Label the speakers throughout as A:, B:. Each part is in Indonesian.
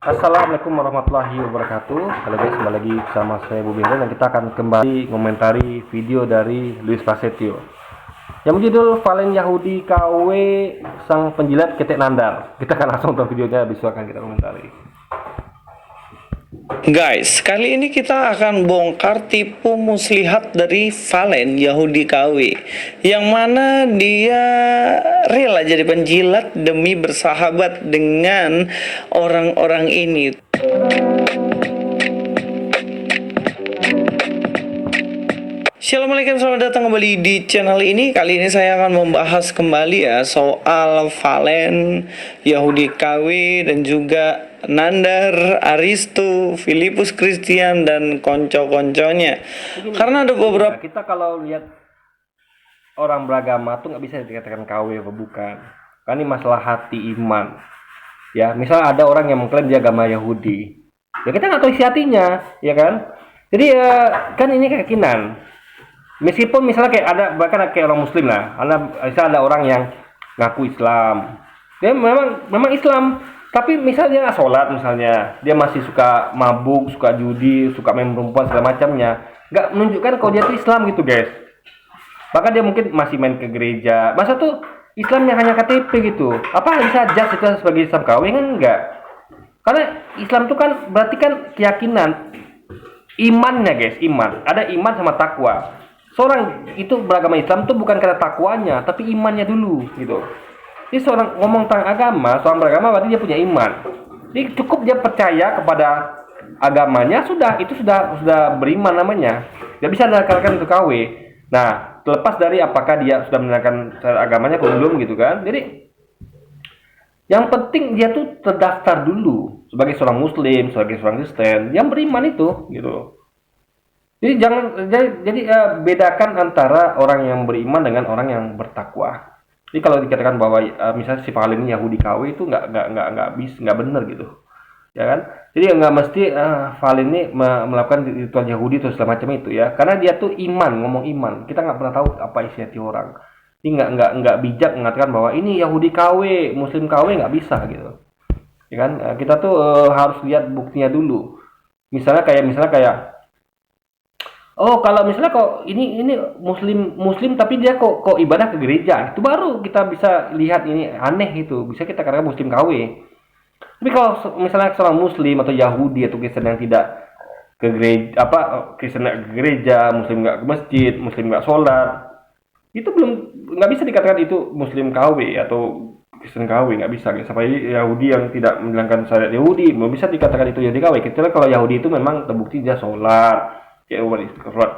A: Assalamualaikum warahmatullahi wabarakatuh. Halo guys, kembali lagi bersama saya Bu Bintang dan kita akan kembali komentari video dari Luis Prasetyo yang berjudul Valen Yahudi KW Sang Penjilat Ketek Nandar. Kita akan langsung nonton videonya, habis itu akan kita komentari.
B: Guys, kali ini kita akan bongkar tipu muslihat dari Valen Yahudi KW, yang mana dia rela jadi penjilat demi bersahabat dengan orang-orang ini. Assalamualaikum, selamat datang kembali di channel ini. Kali ini saya akan membahas kembali ya soal Valen Yahudi KW dan juga Nandar, Aristo, Filipus Christian dan konco-konconya. Karena ada beberapa
A: kita kalau lihat orang beragama tuh nggak bisa dikatakan KW atau bukan. Kan ini masalah hati iman. Ya, misalnya ada orang yang mengklaim dia agama Yahudi. Ya kita nggak tahu isi hatinya, ya kan? Jadi ya kan ini keyakinan. Meskipun misalnya kayak ada bahkan kayak orang Muslim lah, ada orang yang ngaku Islam, dia memang Islam, tapi misalnya nggak sholat, misalnya dia masih suka mabuk, suka judi, suka main perempuan segala macamnya, nggak menunjukkan kalau dia itu Islam gitu guys. Bahkan dia mungkin masih main ke gereja, masa tuh Islamnya hanya KTP gitu, apa bisa judge itu sebagai Islam KW kan enggak? Karena Islam itu kan berarti kan keyakinan, imannya guys, iman, ada iman sama takwa. Seorang itu beragama Islam tuh bukan karena takwanya, tapi imannya dulu gitu. Jadi seorang ngomong tentang agama, seorang beragama berarti dia punya iman. Jadi cukup dia percaya kepada agamanya, sudah itu sudah beriman namanya. Dia bisa dikatakan itu KW. Nah, terlepas dari apakah dia sudah menjalankan agamanya atau belum gitu kan. Jadi yang penting dia tuh terdaftar dulu sebagai seorang Muslim, sebagai seorang Kristen yang beriman itu gitu. Jadi bedakan antara orang yang beriman dengan orang yang bertakwa. Jadi kalau dikatakan bahwa misalnya si Valen ini Yahudi KW itu nggak benar gitu, ya kan? Jadi nggak mesti Valen ini melakukan ritual Yahudi atau segala macam itu ya, karena dia tuh iman, ngomong iman. Kita nggak pernah tahu apa isi hati orang. Ini nggak bijak mengatakan bahwa ini Yahudi KW, Muslim KW, nggak bisa gitu, ya kan? Kita tuh harus lihat buktinya dulu. Misalnya kayak oh, kalau misalnya kok ini muslim tapi dia kok ibadah ke gereja, itu baru kita bisa lihat ini aneh itu. Bisa kita katakan muslim KW. Tapi kalau misalnya seorang muslim atau Yahudi atau Kristen yang tidak ke gereja Kristen nggak ke gereja, muslim nggak ke masjid, muslim nggak sholat, itu nggak bisa dikatakan itu muslim KW atau Kristen KW, nggak bisa. Sampai Yahudi yang tidak menjalankan syariat Yahudi belum bisa dikatakan itu Yahudi KW. Kecuali kalau Yahudi itu memang terbukti dia sholat, kayak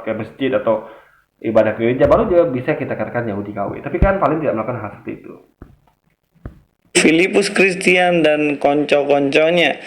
A: ke masjid atau ibadah ke gereja, baru dia bisa kita katakan Yahudi KW. Tapi kan paling tidak melakukan hal seperti itu.
B: Filipus Christian dan konco-konconya.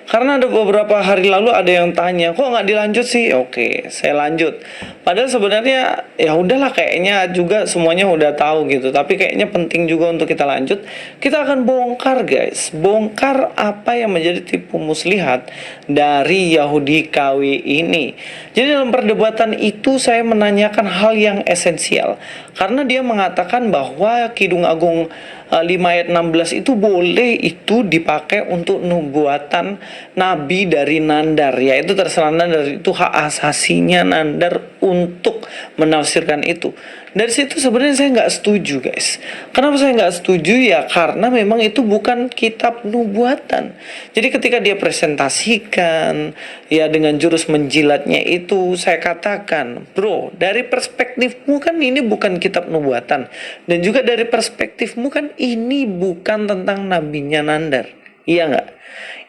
B: Karena ada beberapa hari lalu ada yang tanya, kok nggak dilanjut sih? Oke, saya lanjut. Padahal sebenarnya ya udahlah, kayaknya juga semuanya udah tahu gitu. Tapi kayaknya penting juga untuk kita lanjut. Kita akan bongkar guys, bongkar apa yang menjadi tipu muslihat dari Yahudi KW ini. Jadi dalam perdebatan itu saya menanyakan hal yang esensial. Karena dia mengatakan bahwa Kidung Agung 5 ayat 16 itu boleh itu dipakai untuk nubuatan nabi dari Nandar, yaitu terserah Nandar, itu hak asasinya Nandar untuk menafsirkan itu. Dari situ sebenarnya saya nggak setuju guys. Kenapa saya nggak setuju? Ya karena memang itu bukan kitab nubuatan. Jadi ketika dia presentasikan ya dengan jurus menjilatnya itu, saya katakan, bro, dari perspektifmu kan ini bukan kitab nubuatan, dan juga dari perspektifmu kan ini bukan tentang nabinya Nandar, iya nggak?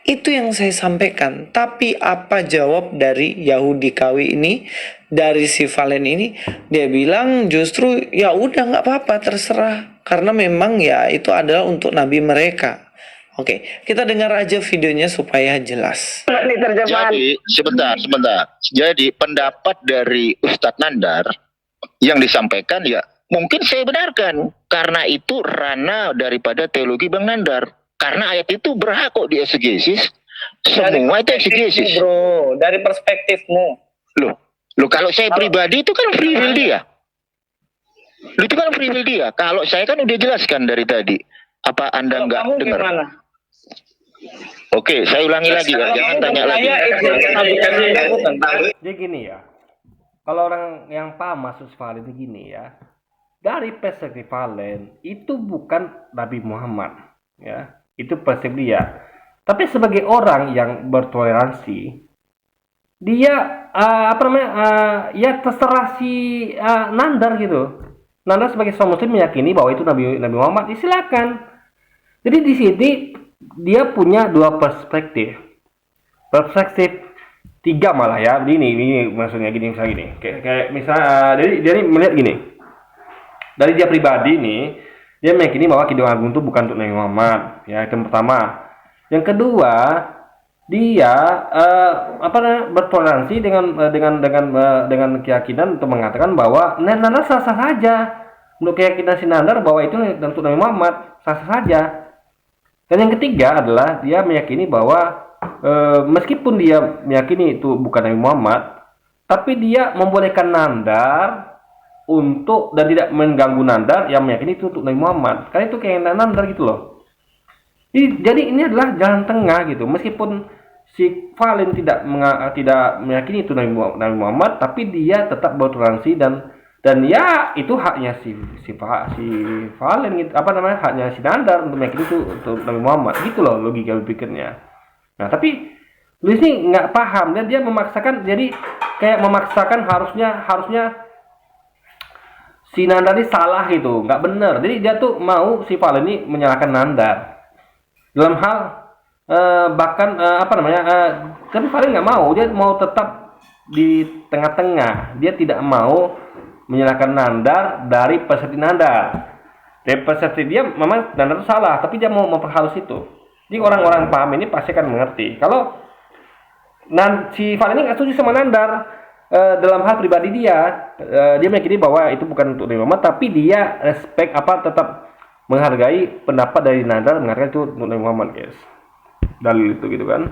B: Itu yang saya sampaikan. Tapi apa jawab dari Yahudi KW ini, dari si Valen ini? Dia bilang justru ya udah nggak apa-apa, terserah, karena memang ya itu adalah untuk nabi mereka. Oke, kita dengar aja videonya supaya jelas.
C: Jadi sebentar. Jadi pendapat dari Ustadz Nandar yang disampaikan ya mungkin saya benarkan, karena itu ranah daripada teologi Bang Nandar. Karena ayat itu berhak kok dieksegesis. Semua itu eksegesis.
B: Bro, dari perspektifmu.
C: Loh kalau saya pribadi itu kan free will dia. Itu kan free will dia. Kalau saya kan udah jelaskan dari tadi. Apa Anda nggak dengar? Oke, saya ulangi lagi ya, jangan tanya lagi.
A: Jadi gini ya, kalau orang yang paham maksud Valen itu gini ya, dari perspektif Valen itu bukan Nabi Muhammad, ya, itu perspektif dia. Tapi sebagai orang yang bertoleransi, dia ya terserah si Nandar gitu. Nandar sebagai seorang Muslim meyakini bahwa itu Nabi Muhammad, silakan. Jadi di sini dia punya dua perspektif. Perspektif tiga malah ya. Ini maksudnya gini, misalnya gini. Kayak misalnya dari melihat gini. Dari dia pribadi nih, dia meyakini bahwa Kidung Agung itu bukan untuk Nabi Muhammad. Ya, itu yang pertama. Yang kedua, dia bertoleransi dengan keyakinan untuk mengatakan bahwa Nandar sah-sah saja. Untuk keyakinan si Nandar bahwa itu untuk Nabi Muhammad, sah-sah saja. Dan yang ketiga adalah dia meyakini bahwa meskipun dia meyakini itu bukan Nabi Muhammad, tapi dia membolehkan Nandar untuk dan tidak mengganggu Nandar yang meyakini itu untuk Nabi Muhammad. Karena itu kayak Nandar gitu loh. Jadi ini adalah jalan tengah gitu. Meskipun si Valen tidak meyakini itu Nabi Muhammad, tapi dia tetap bertoleransi dan ya itu haknya si Valen gitu, haknya si Nandar untuk meyakini itu untuk Nabi Muhammad gitu loh logika berpikirnya. Nah tapi Luis ini nggak paham dan dia memaksakan, jadi kayak memaksakan harusnya si Nandar ini salah gitu, nggak benar. Jadi dia tuh mau si Valen ini menyalahkan Nandar dalam hal tapi Valen nggak mau, dia mau tetap di tengah-tengah. Dia tidak mau menyalahkan Nandar dari persepsi Nandar. Dari persepsi dia memang Nandar itu salah, tapi dia mau memperhalus itu. Jadi orang-orang paham ini pasti akan mengerti. Kalau si Valen ini nggak setuju sama Nandar dalam hal pribadi dia meyakini bahwa itu bukan untuk Nabi Muhammad, tapi dia respect tetap menghargai pendapat dari Nandar, menghargai itu untuk Nabi Muhammad, guys. Dalil itu gitu kan.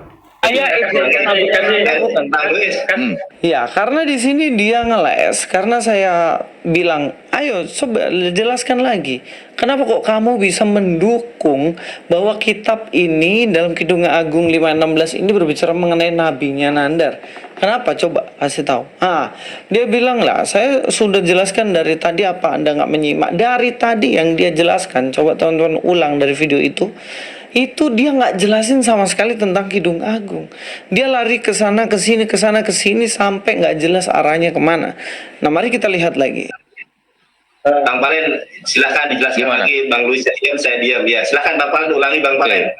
B: Ya, karena di sini dia ngeles karena saya bilang, "Ayo coba jelaskan lagi. Kenapa kok kamu bisa mendukung bahwa kitab ini dalam Kidung Agung 516 ini berbicara mengenai nabinya Nandar? Kenapa? Coba kasih tahu." Dia bilang lah, "Saya sudah jelaskan dari tadi, apa Anda nggak menyimak?" Dari tadi yang dia jelaskan, coba teman-teman ulang dari video itu dia nggak jelasin sama sekali tentang Kidung Agung. Dia lari ke sana ke sini sampai nggak jelas arahnya kemana. Nah, mari kita lihat lagi.
D: Bang Palen, silakan dijelaskan lagi. Bang Luis, saya diam ya. Silakan Bang Palen ulangi, Bang Palen.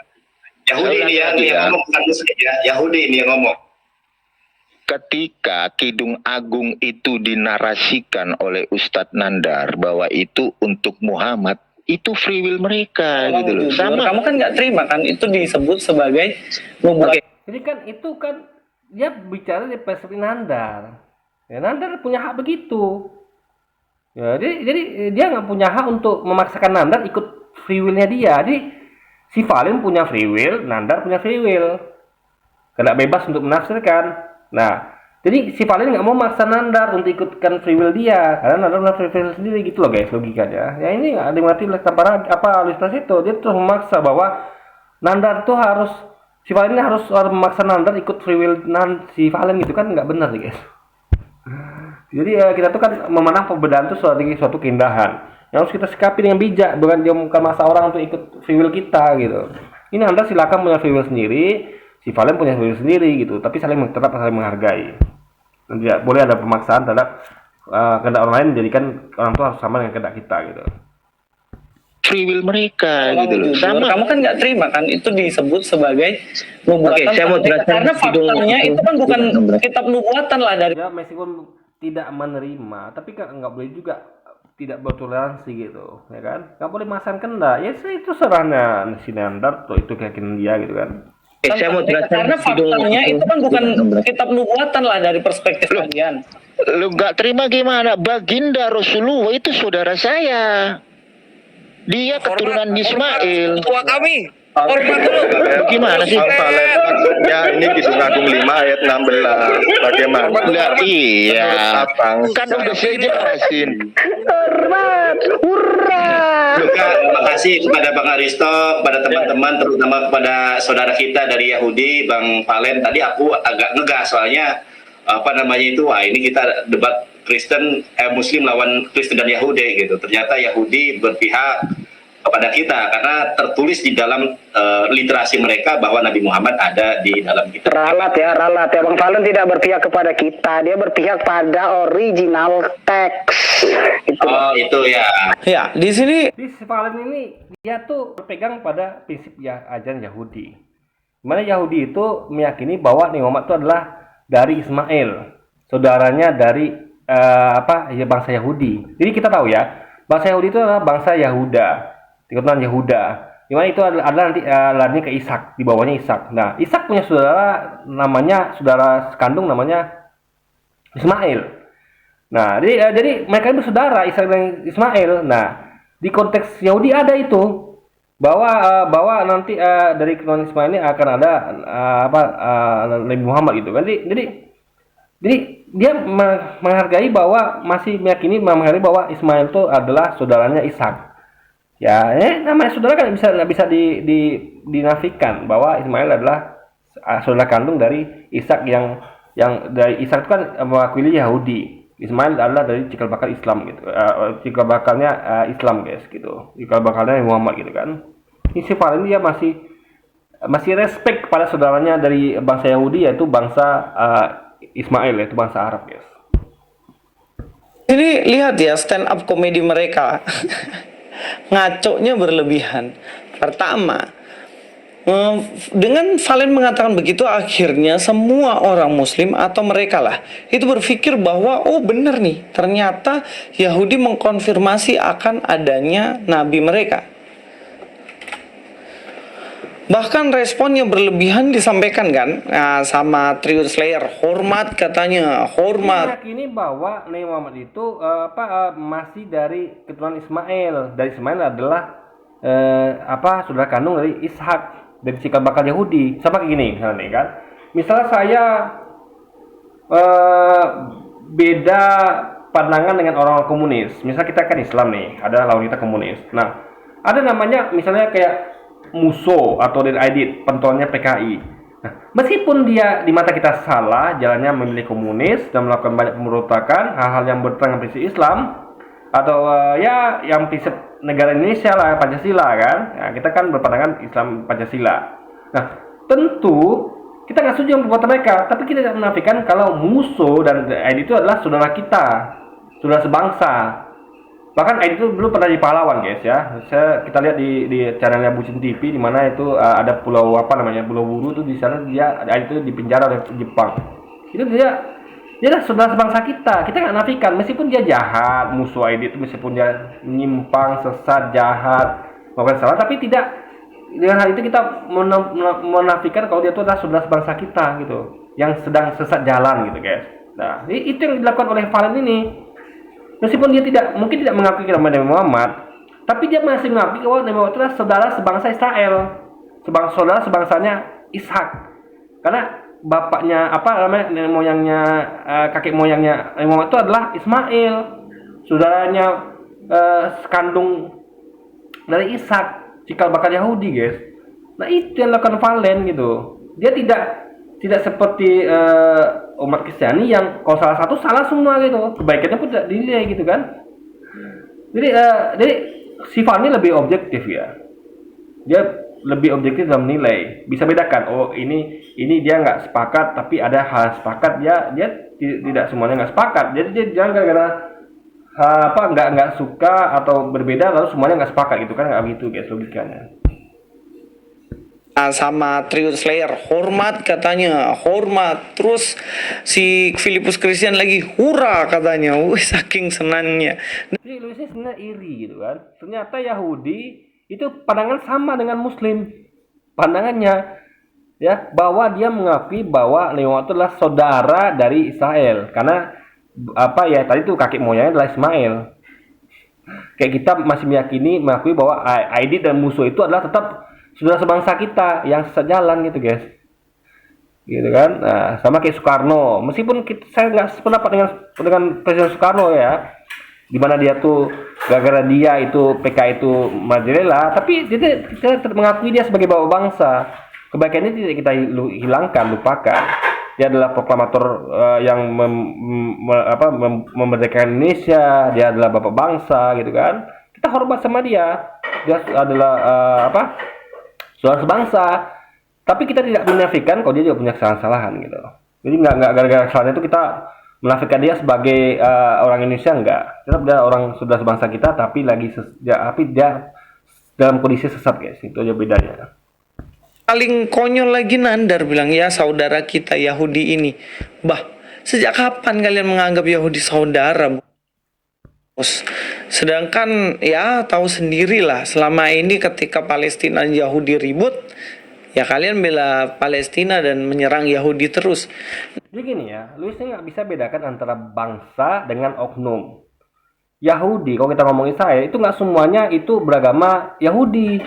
D: Yahudi ini yang ngomong, bukan Muslim ya. Yahudi ini yang ngomong.
C: Ketika Kidung Agung itu dinarasikan oleh Ustadz Nandar bahwa itu untuk Muhammad, itu free will mereka gitu loh.
B: Sama. Kamu kan nggak terima kan itu disebut sebagai membuat.
A: Jadi kan itu kan dia bicara di perspektif Nandar. Ya, Nandar punya hak begitu. Ya, jadi dia nggak punya hak untuk memaksakan Nandar ikut free will-nya dia. Jadi si Valen punya free will, Nandar punya free will. Kena bebas untuk menafsirkan. Nah, jadi si Valen nggak mau maksa Nandar untuk ikutkan free will dia, karena Nandar punya free will sendiri gitu loh guys, logikanya. Ya ini nggak ada yang ngerti tanpa ilustrasi itu. Dia terus memaksa bahwa Nandar tuh si Valen ini harus memaksa Nandar ikut free will si Valen gitu kan, nggak benar guys. Jadi kita tuh kan memandang perbedaan itu suatu keindahan yang harus kita sikapi dengan bijak, bukan maksa orang untuk ikut free will kita gitu. Ini Nandar silakan punya free will sendiri, si Valen punya free will sendiri gitu, tapi tetap saling menghargai. Dan tidak boleh ada pemaksaan terhadap kehendak orang lain, menjadikan orang tua harus sama dengan kehendak kita gitu.
C: Free will mereka gitu loh. Sama.
B: Kamu kan nggak terima kan itu disebut sebagai nubuatan. Saya mau jelaskan karena faktanya itu kan bukan kitab nubuatan lah dari.
A: Ya, meskipun tidak menerima, tapi kan nggak boleh juga tidak bertoleransi gitu, ya kan? Nggak boleh memaksakan kehendak. Ya itu serahnya si Nandar, tuh itu keyakinan dia gitu kan.
B: Saya mau jelaskan karena faktanya itu kan bukan kitab nubuatan lah dari perspektif kalian.
C: Lu nggak terima gimana? Baginda Rasulullah itu saudara saya. Dia keturunan Ismail.
B: Tua kami.
C: Hormat dulu.
E: Gimana sih? Ya ini Kidung Agung 5 ayat 16. Bagaimana?
C: Enggak, iya.
E: Abang.
C: Kan udah saya jelasin.
A: Hormat, hurra.
D: Juga terima kasih kepada Bang Aristo, kepada teman-teman, terutama kepada saudara kita dari Yahudi, Bang Valen. Tadi aku agak ngegas soalnya apa namanya itu, wah ini kita debat Kristen, Muslim lawan Kristen dan Yahudi gitu. Ternyata Yahudi berpihak kepada kita karena tertulis di dalam literasi mereka bahwa Nabi Muhammad ada di dalam kitab.
F: Ralat ya Bang Valen tidak berpihak kepada kita, dia berpihak pada original teks.
D: Oh itu ya.
B: Ya, di sini
A: Jadi si Valen ini dia tuh berpegang pada prinsip ya ajaran Yahudi. Dimana Yahudi itu meyakini bahwa Nabi Muhammad itu adalah dari Ismail, saudaranya dari ya bangsa Yahudi. Jadi kita tahu ya, bangsa Yahudi itu adalah bangsa Yahuda, keturunan Yahuda. Dimana itu adalah nanti larinya ke Ishak, di bawahnya Ishak. Nah, Ishak punya saudara kandung namanya Ismail. Nah, jadi mereka itu saudara Ishak dan Ismail. Nah, di konteks Yahudi ada itu bahwa nanti dari keturunan Ismail ini akan ada Nabi Muhammad gitu kan. Jadi dia menghargai bahwa menghargai bahwa Ismail itu adalah saudaranya Ishak. Ya, namanya saudara kan nggak bisa dinafikan bahwa Ismail adalah saudara kandung dari Ishak yang dari Ishak itu kan mewakili Yahudi. Ismail adalah dari cikal bakal Islam gitu. Cikal bakalnya Islam guys gitu. Cikal bakalnya Muhammad gitu kan. Ini si Valen dia masih respect kepada saudaranya dari bangsa Yahudi yaitu bangsa Ismail yaitu bangsa Arab guys.
B: ini lihat ya stand up komedi mereka. Ngaconya berlebihan. Pertama, dengan Valen mengatakan begitu, akhirnya semua orang Muslim atau mereka lah itu berpikir bahwa oh benar nih, ternyata Yahudi mengkonfirmasi akan adanya nabi mereka. Bahkan responnya berlebihan disampaikan kan sama Trio Slayer, hormat katanya, hormat.
A: Ini bahwa Nabi Muhammad itu masih dari keturunan Ismail. Dari Ismail adalah saudara kandung dari Ishak, dari cikal bakal Yahudi. Sama kayak gini misalnya kan. Misalnya saya beda pandangan dengan orang komunis. Misalnya kita kan Islam nih, ada lawan kita komunis. Nah, ada namanya misalnya kayak Musso atau Dir Aidit, pentolannya PKI. Nah, meskipun dia di mata kita salah, jalannya memilih komunis dan melakukan banyak pemberontakan, hal-hal yang bertentangan prinsip Islam atau yang prinsip negara Indonesia lah, Pancasila kan. Nah, kita kan berpandangan Islam Pancasila. Nah, tentu kita nggak setuju dengan perbuatan mereka, tapi kita tidak menafikan kalau Musso dan Aidit itu adalah saudara kita, saudara sebangsa. Bahkan Aidit itu dulu pernah jadi pahlawan guys ya. Kita lihat di channelnya Bucin TV di mana itu ada pulau Pulau Buru tuh, di sana Aidit itu dipenjara oleh Jepang. Itu dia adalah saudara sebangsa kita. Kita nggak nafikan meskipun dia jahat, musuh Aidit itu meskipun dia menyimpang, sesat, jahat, melakukan salah, tapi tidak dengan hal itu kita menafikan kalau dia itu adalah saudara sebangsa kita gitu, yang sedang sesat jalan gitu guys. Nah, itu yang dilakukan oleh Valen ini. Meskipun dia mungkin tidak mengakui nama Nabi Muhammad, tapi dia masih mengakui bahwa Nabi Muhammad adalah saudara sebangsa Israel, saudara sebangsanya Ishak. Karena bapaknya kakek moyangnya Nabi Muhammad itu adalah Ismail, saudaranya kandung dari Ishak, cikal bakal Yahudi guys. Nah itu yang dilakukan Valen gitu. Dia tidak seperti umat Kristiani yang kalau salah satu salah semua gitu, kebaikannya pun tidak dinilai gitu kan. Jadi si Valen lebih objektif ya, dia lebih objektif dalam nilai, bisa bedakan oh ini dia nggak sepakat tapi ada hal sepakat, dia tidak semuanya nggak sepakat. Jadi dia jangan gara-gara nggak suka atau berbeda lalu semuanya nggak sepakat gitu kan, nggak begitu guys logikanya.
B: Sama Trio Slayer, hormat katanya, hormat. Terus si Filipus Christian lagi hura katanya, saking senangnya.
A: Jadi Indonesia sebenarnya iri gitu kan. Ternyata Yahudi itu pandangan sama dengan Muslim, pandangannya ya, bahwa dia mengakui bahwa Nabi Muhammad itu adalah saudara dari Israel karena tadi itu kakek moyangnya adalah Ismail. Kayak kita masih mengakui bahwa Aidit dan Musso itu adalah tetap saudara sebangsa kita yang sejalan gitu guys, gitu kan. Nah, sama kayak Soekarno, meskipun saya nggak sependapat dengan Presiden Soekarno ya, dimana dia tuh gara-gara dia itu PK itu Majarela, tapi kita tetap mengakui dia sebagai bapak bangsa. Kebaikan ini tidak kita hilangkan, lupakan. Dia adalah proklamator yang memerdekakan Indonesia. Dia adalah bapak bangsa, gitu kan. Kita hormat sama dia. Dia adalah saudara sebangsa. Tapi kita tidak menafikan kalau dia juga punya kesalahan-kesalahan, gitu. Jadi nggak gara-gara kesalahan itu kita menafikan dia sebagai orang Indonesia, enggak. Tetap dia orang saudara sebangsa kita, tapi dia dalam kondisi sesat, guys. Itu aja bedanya.
B: Paling konyol lagi Nandar bilang, ya saudara kita Yahudi ini. Bah, sejak kapan kalian menganggap Yahudi saudara, bos? Sedangkan ya tahu sendirilah, selama ini ketika Palestina dan Yahudi ribut, ya kalian bela Palestina dan menyerang Yahudi terus.
A: Jadi gini ya, Luis ini nggak bisa bedakan antara bangsa dengan oknum. Yahudi, kalau kita ngomong Israel, itu nggak semuanya itu beragama Yahudi.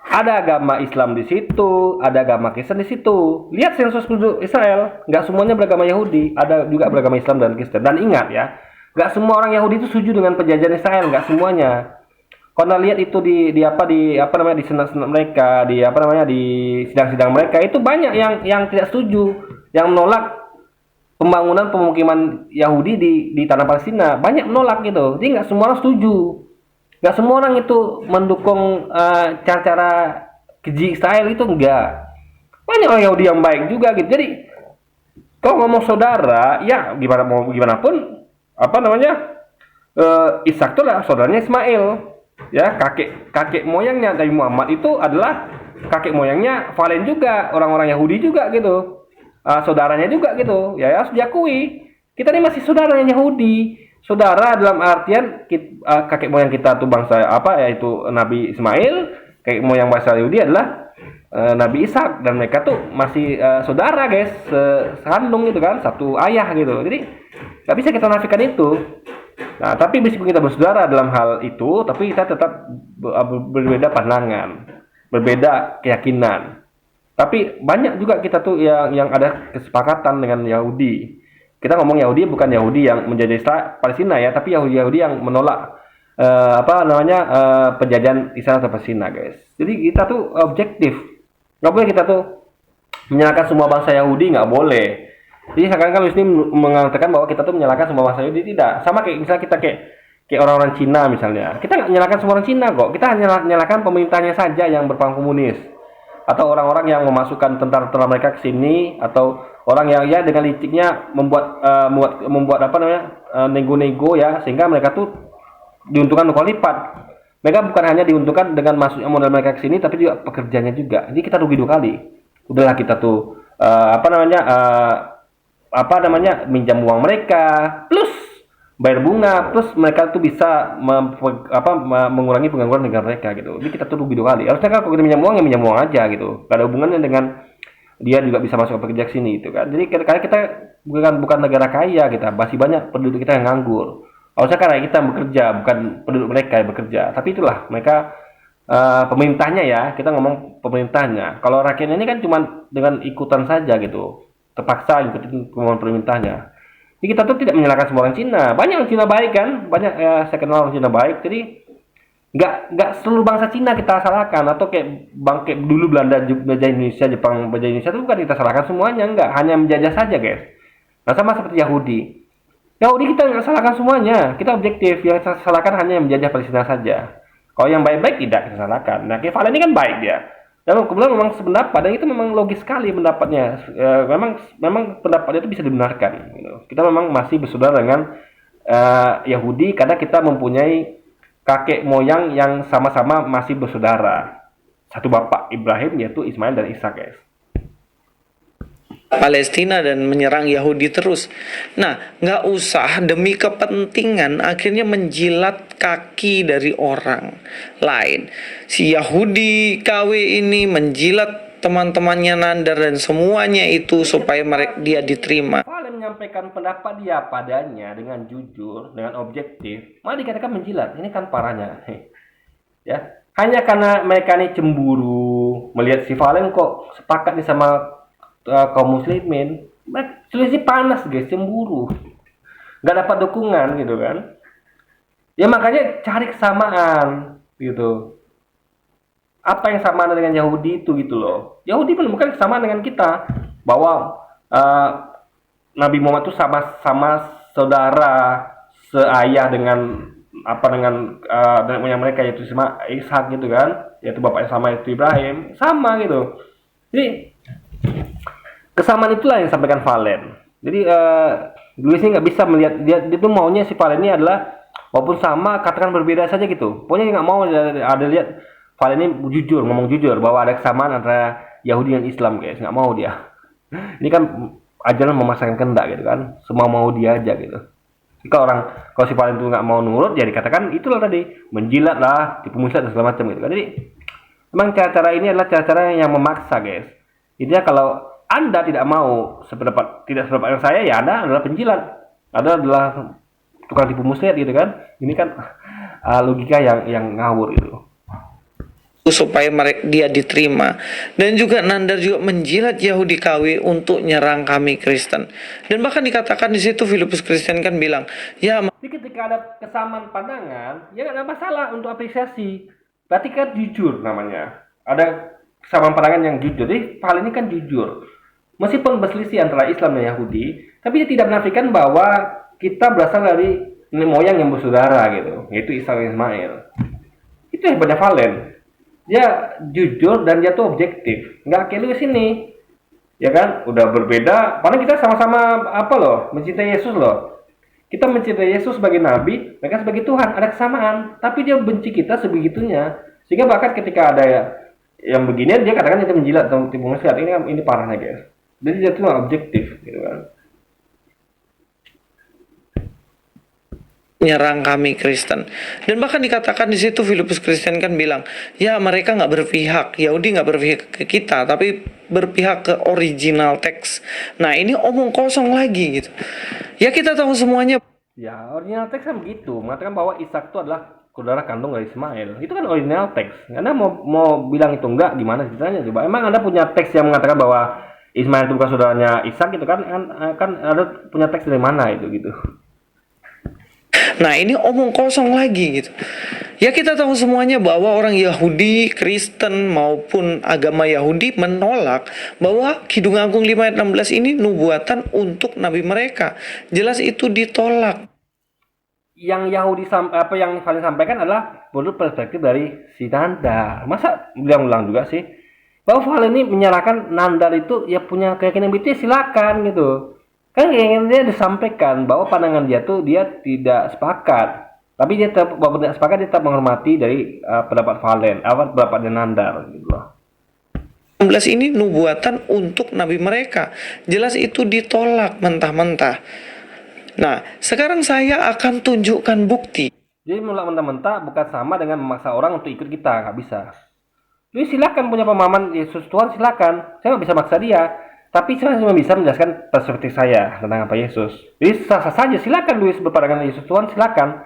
A: Ada agama Islam di situ, ada agama Kristen di situ. Lihat sensus penduduk Israel, nggak semuanya beragama Yahudi, ada juga beragama Islam dan Kristen. Dan ingat ya, nggak semua orang Yahudi itu setuju dengan penjajahan Israel, nggak semuanya. Kalau lihat itu di senat-senat mereka, di sidang-sidang mereka, itu banyak yang tidak setuju, yang menolak pembangunan pemukiman Yahudi di tanah Palestina. Banyak menolak gitu. Jadi nggak semua orang setuju. Nggak semua orang itu mendukung cara-cara keji Israel itu, enggak. Banyak orang Yahudi yang baik juga gitu. Jadi kalau ngomong saudara, ya gimana pun Ishak itu lah saudaranya Ismail. Ya, kakek moyangnya Nabi Muhammad itu adalah kakek moyangnya Valen juga, orang-orang Yahudi juga gitu. Saudaranya juga gitu. Ya harus diakui. Kita ini masih saudaranya Yahudi. Saudara dalam artian kakek moyang kita tuh bangsa yaitu Nabi Ismail, kakek moyang bangsa Yahudi adalah Nabi Ishak, dan mereka tuh masih saudara, guys, sekandung gitu kan, satu ayah gitu. Jadi nggak bisa kita nafikan itu. Nah, tapi meskipun kita bersaudara dalam hal itu, tapi kita tetap berbeda pandangan, berbeda keyakinan. Tapi banyak juga kita tuh yang ada kesepakatan dengan Yahudi. Kita ngomong Yahudi bukan Yahudi yang menjajah Palestina ya, tapi Yahudi yang menolak penjajahan Israel atau Palestina, guys. Jadi kita tuh objektif. Nggak boleh kita tuh menyalahkan semua bangsa Yahudi, nggak boleh. Jadi sekarang kan ini mengatakan bahwa kita tuh menyalahkan semua bangsa Yahudi, tidak. Sama kayak misalnya kita kayak orang-orang Cina misalnya. Kita nggak menyalahkan semua orang Cina kok. Kita hanya menyalahkan pemerintahnya saja yang berpaham komunis. Atau orang-orang yang memasukkan tentara-tentara mereka ke sini, atau orang yang ya dengan liciknya membuat nego-nego ya, sehingga mereka tuh diuntungkan 2 kali lipat. Mereka bukan hanya diuntungkan dengan masuknya modal mereka ke sini, tapi juga pekerjanya juga. Jadi kita rugi 2 kali. Udahlah kita tuh minjam uang mereka plus bayar bunga, plus mereka tuh bisa mengurangi pengangguran negara mereka gitu. Jadi kita tuh rugi 2 kali. Harusnya kan kalau kita minjam uang ya minjam uang aja gitu. Gak ada hubungannya dengan dia juga bisa masuk bekerja ke sini gitu kan. Jadi karena kita bukan negara kaya, kita masih banyak penduduk kita yang nganggur. Harusnya karena kita bekerja, bukan penduduk mereka yang bekerja. Tapi itulah mereka pemerintahnya ya, kita ngomong pemerintahnya. Kalau rakyatnya ini kan cuma dengan ikutan saja gitu, terpaksa ikutin kemauan pemerintahnya. Jadi kita tuh tidak menyalahkan semua orang Cina. Banyak orang Cina baik kan, banyak saya kenal orang Cina baik. Jadi nggak seluruh bangsa Cina kita salahkan, atau kayak dulu Belanda menjajah Indonesia, Jepang menjajah Indonesia, itu bukan kita salahkan semuanya, nggak, hanya menjajah saja, guys. Nah, sama seperti Yahudi kita nggak salahkan semuanya, kita objektif. Yang kita salahkan hanya yang menjajah Palestina saja. Kalau yang baik-baik tidak kita salahkan. Nah, Valen ini kan baik dia, dan kebetulan memang sependapat, dan itu memang logis sekali pendapatnya. Memang pendapatnya itu bisa dibenarkan gitu. Kita memang masih bersaudara dengan Yahudi karena kita mempunyai kakek moyang yang sama-sama masih bersaudara, satu bapak Ibrahim, yaitu Ismail dan Ishak, guys.
B: Palestina dan menyerang Yahudi terus. Nah, nggak usah demi kepentingan akhirnya menjilat kaki dari orang lain. Si Yahudi KW ini menjilat teman-temannya Nandar dan semuanya itu supaya dia diterima.
A: Valen menyampaikan pendapat dia padanya dengan jujur, dengan objektif, malah dikatakan menjilat. Ini kan parahnya. Ya, hanya karena mereka ini cemburu melihat si Valen kok sepakat nih sama kaum muslimin, selisih panas, guys, cemburu, nggak dapat dukungan gitu kan. Ya makanya cari kesamaan gitu. Apa yang sama dengan Yahudi itu gitu loh. Yahudi menemukan kesamaan dengan kita bahwa Nabi Muhammad itu sama saudara seayah dengan dengan mereka yaitu Ishak gitu kan, yaitu bapaknya sama yaitu Ibrahim, sama gitu. Jadi kesamaan itulah yang disampaikan Valen. Jadi Luis ini nggak bisa melihat dia tuh maunya si Valen ini adalah walaupun sama katakan berbeda saja gitu. Pokoknya dia nggak mau ada lihat Valen ini ngomong jujur bahwa ada kesamaan antara Yahudi dan Islam guys, nggak mau dia. Ini kan ajaran memasangkan kehendak gitu kan, semua mau dia aja gitu. Jika kalau si Valen itu nggak mau nurut, ya dikatakan itulah tadi menjilat lah, tipu muslihat dan segala macam gitu kan. Jadi memang cara-cara ini adalah cara-cara yang memaksa guys. Intinya kalau Anda tidak mau tidak sependapat dengan saya, ya Anda adalah penjilat. Anda adalah tukang tipu muslihat gitu kan. Ini kan logika yang ngawur gitu.
B: Supaya dia diterima. Dan juga Nandar juga menjilat Yahudi KW untuk nyerang kami Kristen. Dan bahkan dikatakan di situ Filipus Kristen kan bilang, ya
A: jadi ketika ada kesamaan pandangan, ya nggak ada masalah untuk apresiasi. Berarti kan jujur namanya. Ada kesamaan pandangan yang jujur. Jadi hal ini kan jujur. Meskipun berselisih antara Islam dan Yahudi, tapi dia tidak menafikan bahwa kita berasal dari nenek moyang yang bersaudara gitu, yaitu Ishak dan Ismail. Itu hebatnya Valen. Dia jujur dan dia tuh objektif, nggak kayak lu sini, ya kan? Udah berbeda, padahal kita sama-sama mencintai Yesus loh. Kita mencintai Yesus sebagai Nabi, mereka sebagai Tuhan, ada kesamaan. Tapi dia benci kita sebegitunya, sehingga bahkan ketika ada yang beginian dia katakan kita menjilat atau tipu muslihat. Ini parahnya guys. Jadi dia tuh nggak objektif, gitu kan?
B: nyerang kami Kristen. Dan bahkan dikatakan di situ Filipus Kristen kan bilang, ya mereka nggak berpihak, Yahudi nggak berpihak ke kita, tapi berpihak ke original teks. Nah ini omong kosong lagi gitu. Ya kita tahu semuanya.
A: Ya original teks kan begitu, mengatakan bahwa Ishak itu adalah saudara kandung dari Ismail. Itu kan original teks. Anda mau bilang itu enggak, gimana ceritanya coba? Emang Anda punya teks yang mengatakan bahwa Ismail itu bukan saudaranya Ishak gitu kan? Kan ada punya teks dari mana itu gitu?
B: Nah ini omong kosong lagi gitu. Ya kita tahu semuanya bahwa orang Yahudi, Kristen maupun agama Yahudi menolak bahwa Kidung Agung 5 ayat 16 ini nubuatan untuk nabi mereka. Jelas itu ditolak.
A: Yang Yahudi yang Valen sampaikan adalah menurut perspektif dari si Nandar. Masa ulang-ulang juga sih? Bahwa Valen ini menyalahkan Nandar itu ya punya keyakinan itu ya silakan gitu. Kan yang dia disampaikan bahwa pandangan dia tuh dia tidak sepakat, tapi dia tetap walaupun tidak sepakat dia tetap menghormati dari pendapat Valen, pendapat Nandar gitu loh.
B: 16 ini nubuatan untuk nabi mereka. Jelas itu ditolak mentah-mentah. Nah, sekarang saya akan tunjukkan bukti.
A: Jadi menolak mentah-mentah bukan sama dengan memaksa orang untuk ikut kita, nggak bisa. Jadi silakan punya pemahaman Yesus Tuhan, silakan. Saya nggak bisa maksa dia. Tapi saya cuma bisa menjelaskan perspektif saya tentang apa Yesus. Jadi sah-sah saja, silakan Luis berpandangan Yesus Tuhan, silakan.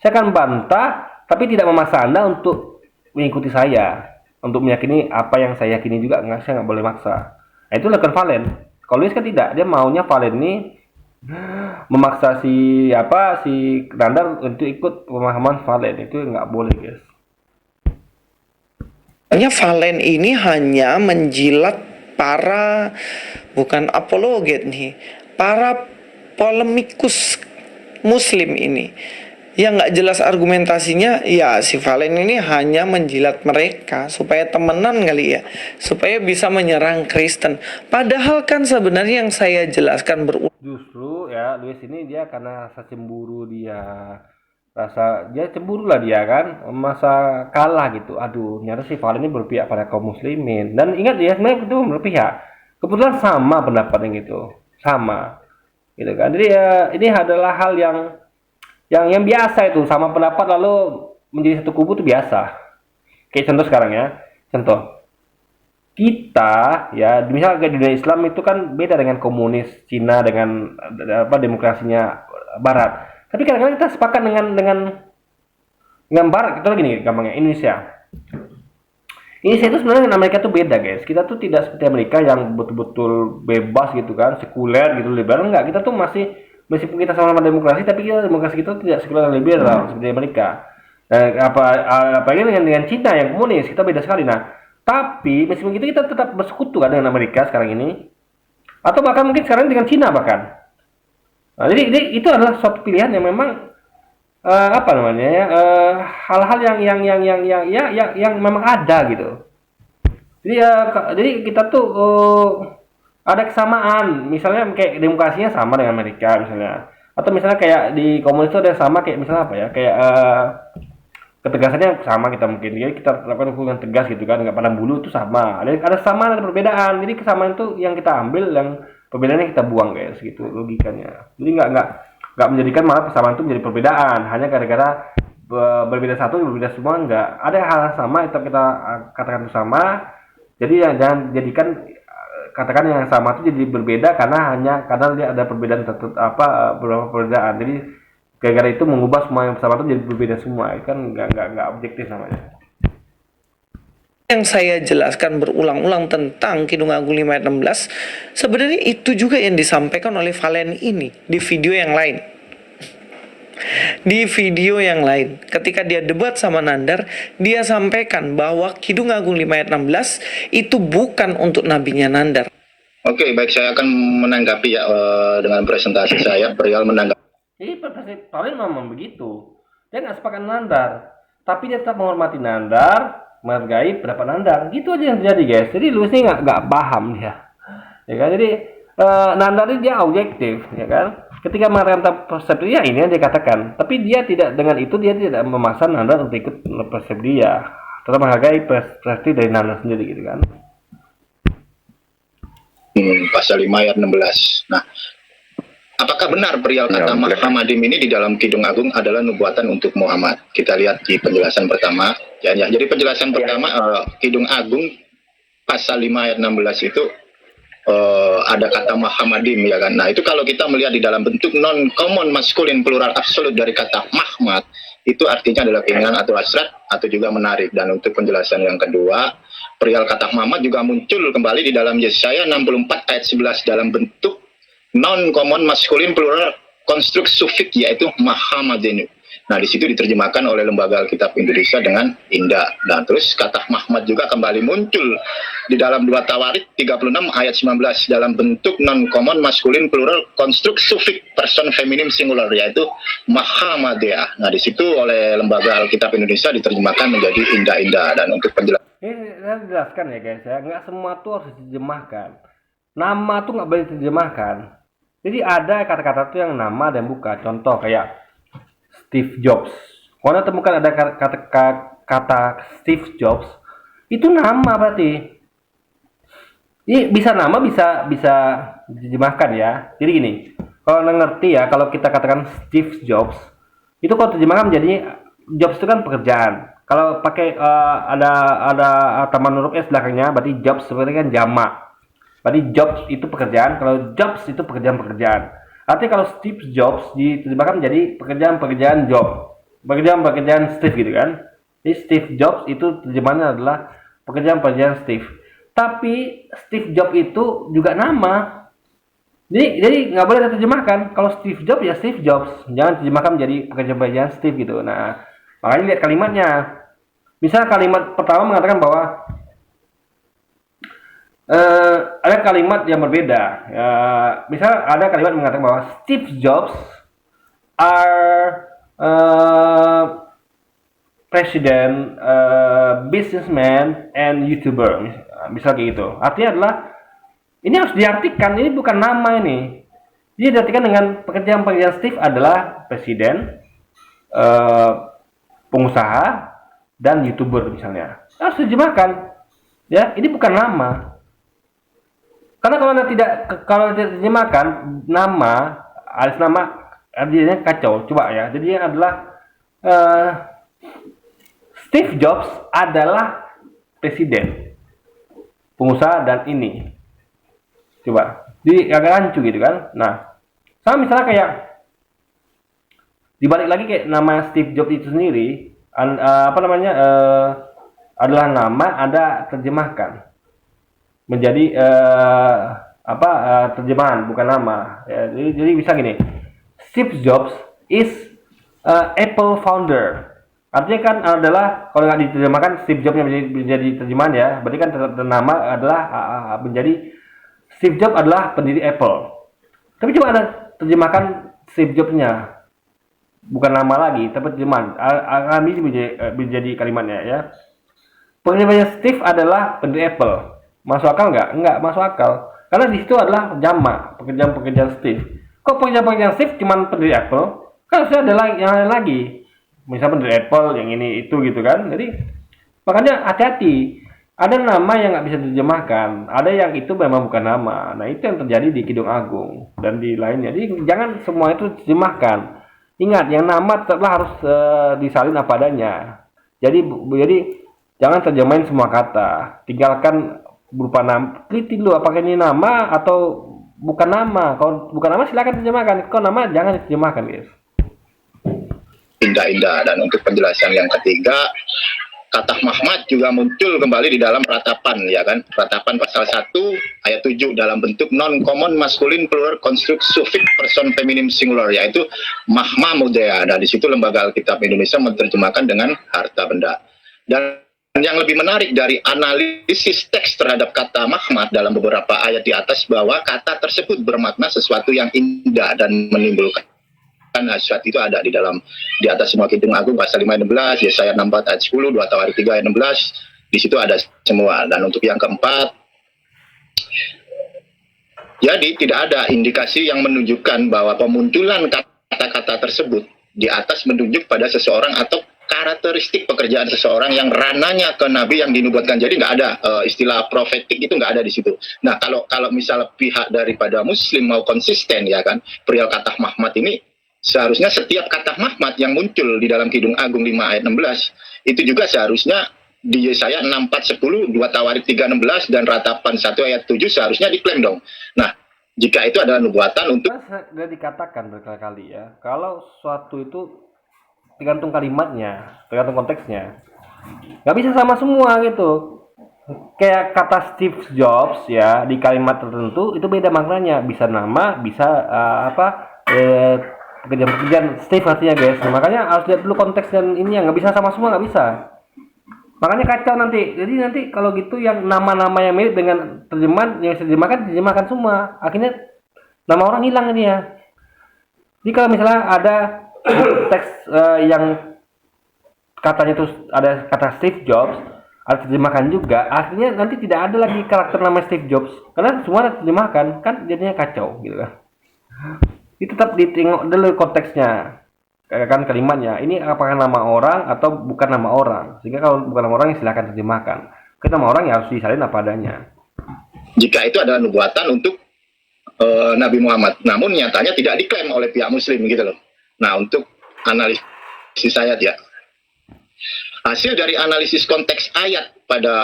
A: Saya akan bantah, tapi tidak memaksa Anda untuk mengikuti saya, untuk meyakini apa yang saya yakini juga. Saya nggak boleh maksa. Nah, itu lakukan Valen. Kalau Luis kan tidak, dia maunya Valen ini memaksa si Nandar untuk ikut pemahaman Valen. Itu nggak boleh guys.
B: Valen ini hanya menjilat bukan apologet nih, para polemikus muslim ini yang nggak jelas argumentasinya. Ya si Valen ini hanya menjilat mereka supaya temenan kali ya, supaya bisa menyerang Kristen. Padahal kan sebenarnya yang saya jelaskan
A: justru ya Luis ini dia karena rasa cemburu dia cemburu lah dia kan, masa kalah gitu. Aduh, ternyata si Valen ini berpihak pada kaum muslimin. Dan ingat ya, sebenarnya itu berpihak. Kebetulan sama pendapatnya gitu, sama, gitu kan. Jadi ya ini adalah hal yang biasa itu, sama pendapat lalu menjadi satu kubu itu biasa. Kayak contoh sekarang ya, contoh kita ya, misalnya kayak di dunia Islam itu kan beda dengan komunis Cina dengan demokrasinya Barat. Tapi kadang-kadang kita sepakat dengan Barat. Kita gini gampangnya, Indonesia itu sebenarnya dengan Amerika tuh beda guys. Kita tuh tidak seperti Amerika yang betul-betul bebas gitu kan, sekuler gitu, liberal. Enggak, kita tuh masih meskipun kita sama-sama demokrasi, tapi demokrasi kita tidak sekuler liberal seperti Amerika. Apalagi dengan Cina yang komunis, kita beda sekali. Nah, tapi meskipun kita tetap bersekutu kan dengan Amerika sekarang ini, atau bahkan mungkin sekarang dengan Cina bahkan. Nah, jadi itu adalah suatu pilihan yang memang hal-hal yang memang ada gitu. Jadi kita tuh ada kesamaan, misalnya kayak demokrasinya sama dengan Amerika misalnya, atau misalnya kayak di komunis itu ada sama kayak misalnya apa ya, kayak ketegasannya sama kita mungkin, jadi kita lakukan hukum yang tegas gitu kan, nggak pandang bulu itu sama. Ada sama ada perbedaan, jadi kesamaan itu yang kita ambil, yang perbedaannya kita buang guys, gitu logikanya. Jadi nggak menjadikan malah persamaan itu menjadi perbedaan hanya gara-gara berbeda satu berbeda semua. Nggak ada hal yang sama itu kita katakan itu sama. Jadi jangan jadikan katakan yang sama itu jadi berbeda karena dia ada perbedaan beberapa perbedaan. Jadi gara-gara itu mengubah semua yang sama itu jadi berbeda semua, itu kan nggak objektif namanya.
B: Yang saya jelaskan berulang-ulang tentang Kidung Agung 5 ayat 16, sebenarnya itu juga yang disampaikan oleh Valen ini di video yang lain. Di video yang lain, ketika dia debat sama Nandar, dia sampaikan bahwa Kidung Agung 5 ayat 16 itu bukan untuk nabinya Nandar.
C: Oke, baik, saya akan menanggapi ya dengan presentasi saya. Perihal menanggapi.
A: Jadi Valen memang begitu. Dia nggak sepakat Nandar, tapi dia tetap menghormati Nandar, menghargai pendapat Nandar. Gitu aja yang terjadi guys. Jadi Luisnya nggak paham dia, ya kan? Jadi Nandar ini dia objektif, ya kan? Ketika mengatakan persepsi dia ini yang dia katakan, tapi dia tidak, dengan itu dia tidak memaksa Nandar untuk ikut persepsi dia, tetap menghargai persepsi dari Nandar sendiri gitu kan.
C: Pasal 5 ayat 16. Nah, apakah benar perihal kata Muhammadim ini di dalam Kidung Agung adalah nubuatan untuk Muhammad? Kita lihat di penjelasan pertama. Ya. Jadi penjelasan pertama Kidung Agung pasal 5 ayat 16 itu ada kata Muhammadim, ya kan. Nah, itu kalau kita melihat di dalam bentuk non common maskulin plural absolut dari kata Mahmad, itu artinya adalah keinginan atau hasrat atau juga menarik. Dan untuk penjelasan yang kedua, perihal kata Muhammad juga muncul kembali di dalam Yesaya 64 ayat 11 dalam bentuk non common maskulin plural konstruk sufik, yaitu Muhammadinu. Nah, di situ diterjemahkan oleh Lembaga Alkitab Indonesia dengan indah. Dan terus kata Mahmad juga kembali muncul di dalam 2 Tawarik 36 ayat 19 dalam bentuk non common maskulin plural konstruk sufik person feminim singular, yaitu Muhammadiyah. Nah, di situ oleh Lembaga Alkitab Indonesia diterjemahkan menjadi indah-indah. Dan untuk penjelasan
A: Ini saya jelaskan ya guys ya, nggak semua tuh harus diterjemahkan. Nama tuh nggak boleh diterjemahkan. Jadi ada kata-kata tuh yang nama dan bukan. Contoh kayak Steve Jobs. Kalau temukan ada kata Steve Jobs, itu nama berarti. Ini bisa nama, bisa diterjemahkan ya. Jadi gini, kalau ngerti ya, kalau kita katakan Steve Jobs, itu kalau terjemahkan menjadi jobs itu kan pekerjaan. Kalau pakai ada tambahan huruf S belakangnya, berarti jobs sebenarnya kan jamak. Berarti jobs itu pekerjaan, kalau jobs itu pekerjaan-pekerjaan. Artinya kalau Steve Jobs diterjemahkan menjadi pekerjaan-pekerjaan job, pekerjaan-pekerjaan Steve gitu kan. Jadi Steve Jobs itu terjemahannya adalah pekerjaan-pekerjaan Steve. Tapi Steve Jobs itu juga nama. Jadi nggak boleh diterjemahkan. Kalau Steve Jobs ya Steve Jobs, jangan terjemahkan menjadi pekerjaan-pekerjaan Steve gitu. Nah, makanya lihat kalimatnya. Misal kalimat pertama mengatakan bahwa ada kalimat yang berbeda. Misal ada kalimat mengatakan bahwa Steve Jobs are president, businessman, and YouTuber. Misal kayak gitu. Artinya adalah ini harus diartikan. Ini bukan nama ini. Jadi diartikan dengan pekerjaan-pekerjaan Steve adalah presiden, pengusaha, dan YouTuber misalnya. Harus diterjemahkan. Ya, ini bukan nama. Karena kalau tidak diterjemahkan nama, alis nama artinya kacau. Coba ya. Jadi yang adalah Steve Jobs adalah presiden, pengusaha, dan ini. Coba. Jadi agak rancu gitu kan. Nah, sama misalnya kayak dibalik lagi kayak nama Steve Jobs itu sendiri adalah nama, ada terjemahkan menjadi terjemahan bukan nama ya, jadi bisa gini, Steve Jobs is Apple founder. Artinya kan adalah kalau nggak diterjemahkan Steve Jobs yang menjadi terjemahan ya, berarti kan nama adalah menjadi Steve Jobs adalah pendiri Apple. Tapi coba ada terjemahkan Steve Jobs-nya, bukan nama lagi, tapi terjemahan. Kami menjadi kalimatnya ya. Penerjemahnya Steve adalah pendiri Apple. Masuk akal nggak? Nggak masuk akal. Karena di situ adalah jamak pekerjaan-pekerjaan Steve. Kok pekerjaan-pekerjaan Steve cuma pendiri Apple? Kan harusnya ada yang lain lagi. Misalnya pendiri Apple, yang ini itu gitu kan. Jadi makanya hati-hati. Ada nama yang nggak bisa diterjemahkan. Ada yang itu memang bukan nama. Nah itu yang terjadi di Kidung Agung dan di lainnya. Jadi jangan semua itu diterjemahkan. Ingat, yang nama tetaplah harus disalin apa adanya. Jadi jangan terjemahin semua kata. Tinggalkan berupa nama. Teliti dulu apakah ini nama atau bukan nama. Kalau bukan nama silakan terjemahkan. Kalau nama jangan diterjemahkan, guys.
C: Indah-indah. Dan untuk penjelasan yang ketiga, kata Mahmad juga muncul kembali di dalam ratapan, ya kan? Ratapan pasal 1 ayat 7 dalam bentuk non-common maskulin plural construct suffix person feminim singular, yaitu Mahmudea. Nah, di situ Lembaga Alkitab Indonesia menerjemahkan dengan harta benda. Dan yang lebih menarik dari analisis teks terhadap kata Mahmad dalam beberapa ayat di atas, bahwa kata tersebut bermakna sesuatu yang indah dan menimbulkan nasihat. Itu ada di atas semua Kidung Agung pasal 5:16, Yesaya 64 ayat 10, 2 Tawarik 3 ayat 16. Di situ ada semua. Dan untuk yang keempat, jadi tidak ada indikasi yang menunjukkan bahwa pemunculan kata-kata tersebut di atas menunjuk pada seseorang atau karakteristik pekerjaan seseorang yang rananya ke nabi yang dinubuatkan. Jadi nggak ada istilah profetik, itu nggak ada di situ. Nah, kalau misalnya pihak daripada Muslim mau konsisten, ya kan, perihal kata Mahmad ini, seharusnya setiap kata Mahmad yang muncul di dalam Kidung Agung 5 ayat 16 itu juga seharusnya di Yesaya 64 10, 2 Tawarik 3 16 dan Ratapan 1 ayat 7 seharusnya diklaim dong. Nah, jika itu adalah nubuatan untuk,
A: sudah dikatakan berkali-kali ya, kalau suatu itu tergantung kalimatnya, tergantung konteksnya. Nggak bisa sama semua gitu. Kayak kata Steve Jobs ya, di kalimat tertentu itu beda maknanya. Bisa nama, bisa pekerjaan Steve artinya, guys. Nah, makanya harus lihat dulu konteks dan ini, yang nggak bisa sama semua, nggak bisa. Makanya kacau nanti. Jadi nanti kalau gitu yang nama-nama yang mirip dengan terjemahan yang diterjemahkan semua. Akhirnya nama orang hilang ini ya. Jadi kalau misalnya ada teks yang katanya terus ada kata Steve Jobs, ada terjemahkan juga, akhirnya nanti tidak ada lagi karakter nama Steve Jobs karena semua terjemahkan, kan jadinya kacau gitu kan. Itu tetap ditengok dulu konteksnya, kan kalimatnya ini apakah nama orang atau bukan nama orang, sehingga kalau bukan nama orang ya silakan terjemahkan, ke nama orang ya harus disalin apa adanya.
C: jika itu adalah nubuatan untuk Nabi Muhammad, namun nyatanya tidak diklaim oleh pihak Muslim gitu loh. Nah, untuk analisis ayat ya, hasil dari analisis konteks ayat pada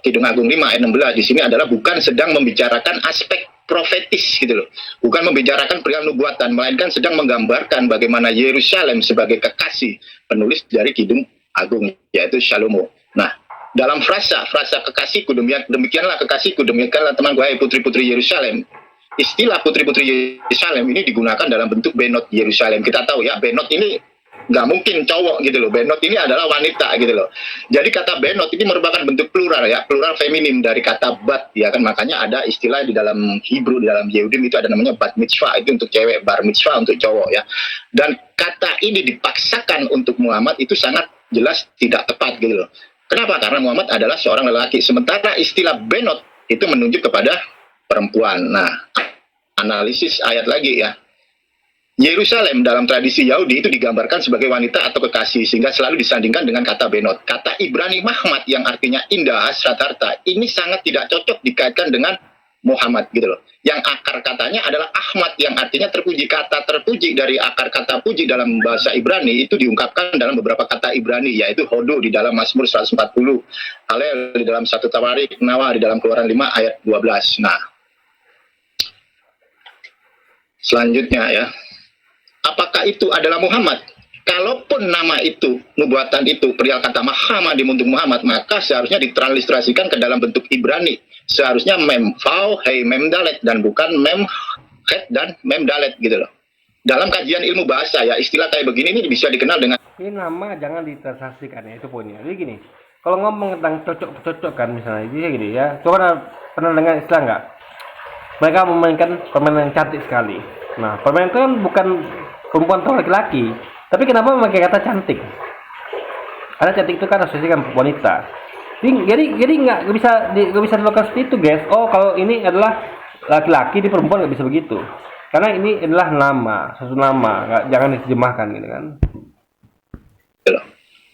C: Kidung Agung 5 ayat 16 di sini adalah bukan sedang membicarakan aspek profetis gitu loh, bukan membicarakan perihal nubuatan, melainkan sedang menggambarkan bagaimana Yerusalem sebagai kekasih penulis dari Kidung Agung, yaitu Shalomo. Nah, dalam frasa kekasihku, demikianlah kekasihku, demikianlah temanku, hai putri-putri Yerusalem. Istilah putri-putri Yerusalem ini digunakan dalam bentuk benot Yerusalem. Kita tahu ya, benot ini nggak mungkin cowok gitu loh. Benot ini adalah wanita gitu loh. Jadi kata benot ini merupakan bentuk plural ya, plural feminim dari kata bat ya kan. Makanya ada istilah di dalam Hebrew, di dalam Yehudim itu ada namanya bat mitzvah, itu untuk cewek, bar mitzvah untuk cowok ya. Dan kata ini dipaksakan untuk Muhammad itu sangat jelas tidak tepat gitu loh. Kenapa? Karena Muhammad adalah seorang lelaki. Sementara istilah benot itu menunjuk kepada perempuan. Nah, analisis ayat lagi ya. Yerusalem dalam tradisi Yahudi itu digambarkan sebagai wanita atau kekasih, sehingga selalu disandingkan dengan kata benot. Kata Ibrani Mahmad yang artinya indah, hasrat harta, ini sangat tidak cocok dikaitkan dengan Muhammad gitu loh. Yang akar katanya adalah Ahmad yang artinya terpuji. Kata terpuji dari akar kata puji dalam bahasa Ibrani itu diungkapkan dalam beberapa kata Ibrani, yaitu hodo di dalam Mazmur 140, Halel di dalam 1 Tawarik, Nawa di dalam Keluaran 5 ayat 12. Nah, selanjutnya ya, apakah itu adalah Muhammad? Kalaupun nama itu, nubuatan itu, perihal kata Muhammad dimuntung Muhammad, maka seharusnya ditransliterasikan ke dalam bentuk Ibrani. Seharusnya mem fau, hei mem dalet, dan bukan mem het dan mem dalet gitu loh. dalam kajian ilmu bahasa ya istilah kayak begini ini bisa dikenal dengan
A: Ini nama jangan ditransaksikan ya, itu poinnya. Jadi gini, kalau ngomong tentang cocok-cocok kan misalnya, jadi gini ya, coba pernah dengar istilah nggak? Mereka memainkan permainan yang cantik sekali. Nah, permainan itu kan bukan perempuan atau laki-laki, tapi kenapa memakai kata cantik? Karena cantik itu kan asosiasikan wanita. Jadi nggak bisa dilakukan seperti itu, guys. Oh, kalau ini adalah laki-laki, di perempuan nggak bisa begitu. Karena ini adalah nama, suatu nama, jangan diterjemahkan gitu kan.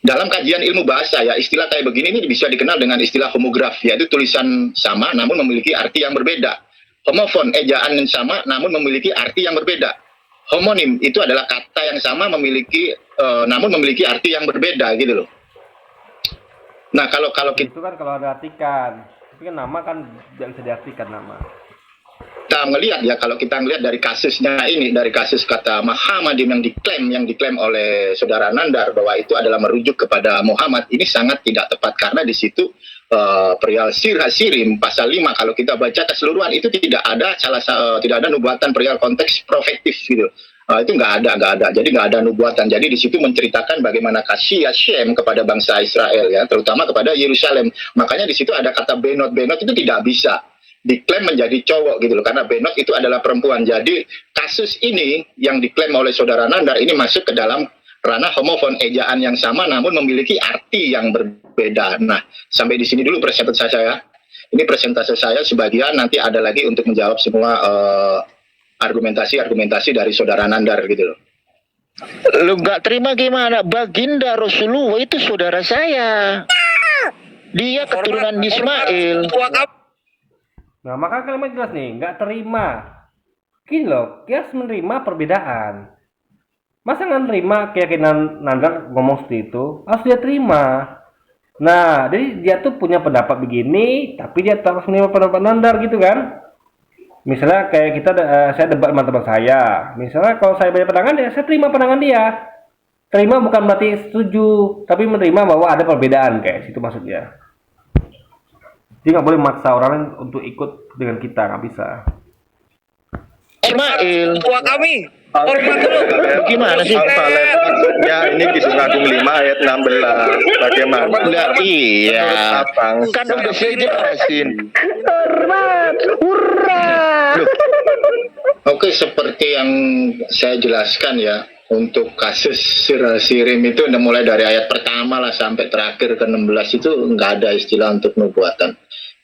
C: dalam kajian ilmu bahasa ya istilah kayak begini ini bisa dikenal dengan istilah homografi, yaitu tulisan sama namun memiliki arti yang berbeda. Homofon ejaan yang sama namun memiliki arti yang berbeda. Homonim itu adalah kata yang sama namun memiliki arti yang berbeda gitu loh. Nah kalau kita
A: Itu kan kalau ada artikan, tapi kan nama kan tidak bisa diartikan nama.
C: melihat ya, kalau kita melihat dari kasusnya ini, dari kasus kata Muhammadim yang diklaim oleh saudara Nandar bahwa itu adalah merujuk kepada Muhammad, ini sangat tidak tepat karena di situ perihal sir hasirim pasal 5 kalau kita baca keseluruhan itu tidak ada nubuatan perihal konteks profetif gitu. Itu nggak ada. Jadi nggak ada nubuatan. Jadi di situ menceritakan bagaimana kasih Hashem kepada bangsa Israel ya, terutama kepada Yerusalem. Makanya di situ ada kata benot itu tidak bisa diklaim menjadi cowok gitu loh, karena benot itu adalah perempuan. Jadi kasus ini yang diklaim oleh saudara Nandar ini masuk ke dalam ranah homofon, ejaan yang sama namun memiliki arti yang berbeda. Nah, sampai di sini dulu presentasi saya. Ini presentasi saya, sebagian nanti ada lagi untuk menjawab semua argumentasi dari saudara Nandar gitu loh. Lu nggak terima gimana? Baginda Rasulullah itu saudara saya. Dia keturunan Ismail.
A: Nah, maka kalimat jelas nih, nggak terima. Gini loh, dia harus menerima perbedaan. Masa nggak terima keyakinan Nandar ngomong seperti itu? Harus dia terima. Nah, jadi dia tuh punya pendapat begini, tapi dia harus menerima pendapat Nandar gitu kan? Misalnya kayak saya debat sama teman saya. Misalnya kalau saya punya pandangan, ya saya terima pandangan dia. Terima bukan berarti setuju, tapi menerima bahwa ada perbedaan, guys. Itu maksudnya. Jadi nggak boleh maksa orang lain untuk ikut dengan kita, nggak bisa.
C: Ismail.
B: Tua kami. Hormat dulu.
C: Gimana sih?
E: Valen maksudnya ini Kidung Agung 5 ayat 16. Bagaimana?
C: Enggak, iya.
E: Menurut Abang,
C: Kan udah saya jelasin.
F: Hormat, hurra.
C: Oke, seperti yang saya jelaskan ya, untuk kasus Sirim itu mulai dari ayat pertama lah sampai terakhir ke-16 itu nggak ada istilah untuk nubuatan.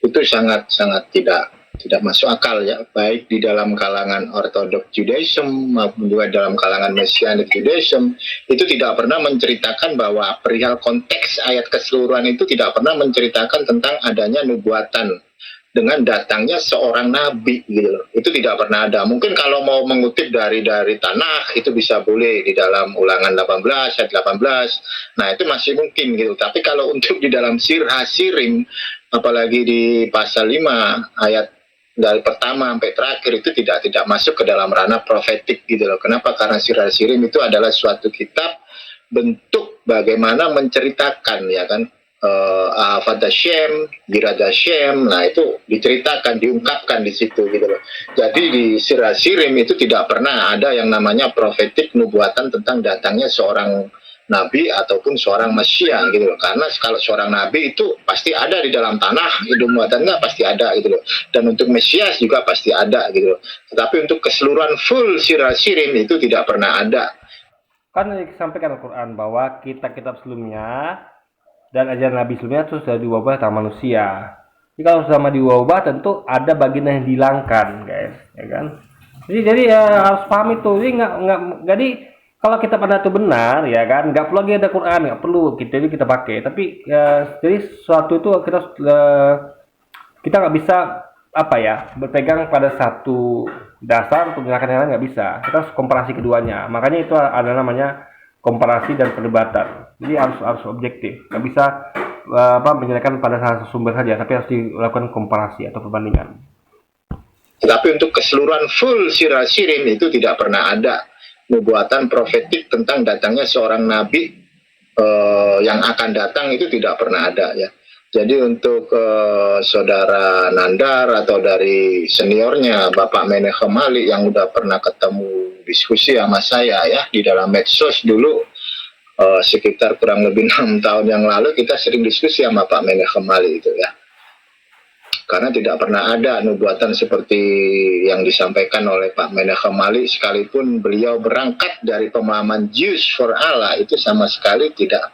C: Itu sangat tidak masuk akal ya, baik di dalam kalangan Orthodox Judaism maupun juga dalam kalangan Messianic Judaism. Itu tidak pernah menceritakan bahwa perihal konteks ayat keseluruhan itu tidak pernah menceritakan tentang adanya nubuatan dengan datangnya seorang nabi gitu loh. Itu tidak pernah ada. Mungkin kalau mau mengutip dari Tanakh itu bisa boleh di dalam Ulangan 18 ayat 18. Nah, itu masih mungkin gitu. Tapi kalau untuk di dalam Sir Hasirim, apalagi di pasal 5 ayat dari pertama sampai terakhir itu tidak masuk ke dalam ranah profetik gitu loh. Kenapa? Karena Sir Hasirim itu adalah suatu kitab bentuk bagaimana menceritakan ya kan, Ahavad Hashem, Yirad Hashem, nah itu diceritakan, diungkapkan di situ gitu loh. Jadi di Sir Hasirim itu tidak pernah ada yang namanya profetik nubuatan tentang datangnya seorang nabi ataupun seorang Mesia gitu loh. Karena kalau seorang nabi itu pasti ada di dalam tanah, nubuatannya pasti ada gitu loh. Dan untuk Mesias juga pasti ada gitu loh. Tetapi untuk keseluruhan full Sir Hasirim itu tidak pernah ada.
A: Kan disampaikan Al-Quran bahwa kitab-kitab sebelumnya dan ajaran Nabi sebelumnya itu sudah diubah sama manusia. Jadi kalau sama diubah tentu ada bagian yang dihilangkan, guys, ya kan? Jadi ya harus paham itu. Jadi kalau kita pada itu benar, ya kan, nggak perlu lagi ada Quran, nggak perlu kita pakai. Tapi ya, jadi sesuatu itu kita nggak bisa berpegang pada satu dasar untuk menyalahkan yang lain, nggak bisa. Kita harus komparasi keduanya. Makanya itu ada namanya komparasi dan perdebatan. Jadi harus objektif. Nggak bisa menyalahkan pada salah satu sumber saja, tapi harus dilakukan komparasi atau perbandingan.
C: Tapi untuk keseluruhan full Sir Hasirim itu tidak pernah ada nubuatan profetik tentang datangnya seorang nabi yang akan datang, itu tidak pernah ada ya. Jadi untuk saudara Nandar atau dari seniornya Bapak Menechem Malik yang udah pernah ketemu diskusi sama saya ya di dalam medsos dulu, sekitar kurang lebih 6 tahun yang lalu kita sering diskusi sama Pak Meneh Kemali itu ya. Karena tidak pernah ada nubuatan seperti yang disampaikan oleh Pak Meneh Kemali, sekalipun beliau berangkat dari pemahaman Jews for Allah, itu sama sekali tidak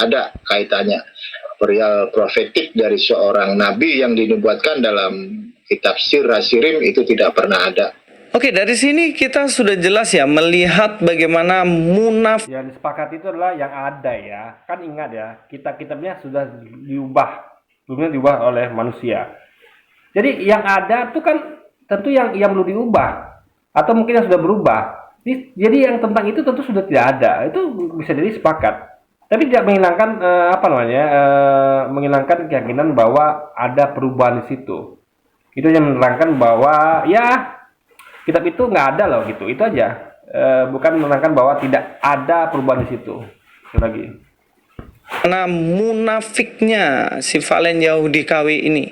C: ada kaitannya. Perihal profetik dari seorang nabi yang dinubuatkan dalam kitab Sir Hasirim itu tidak pernah ada.
B: Oke, dari sini kita sudah jelas ya melihat bagaimana munafik.
A: Yang disepakati itu adalah yang ada ya. Kan ingat ya, kitabnya sudah diubah. Sebelumnya diubah oleh manusia. Jadi yang ada itu kan tentu yang perlu diubah. Atau mungkin yang sudah berubah. Jadi yang tentang itu tentu sudah tidak ada. Itu bisa jadi sepakat. Tapi tidak menghilangkan menghilangkan keyakinan bahwa ada perubahan di situ. Itu yang menerangkan bahwa ya kitab itu nggak ada loh gitu. Itu aja. Bukan menerangkan bahwa tidak ada perubahan di situ. Sekali lagi.
B: Karena munafiknya si Valen Yahudi KW ini,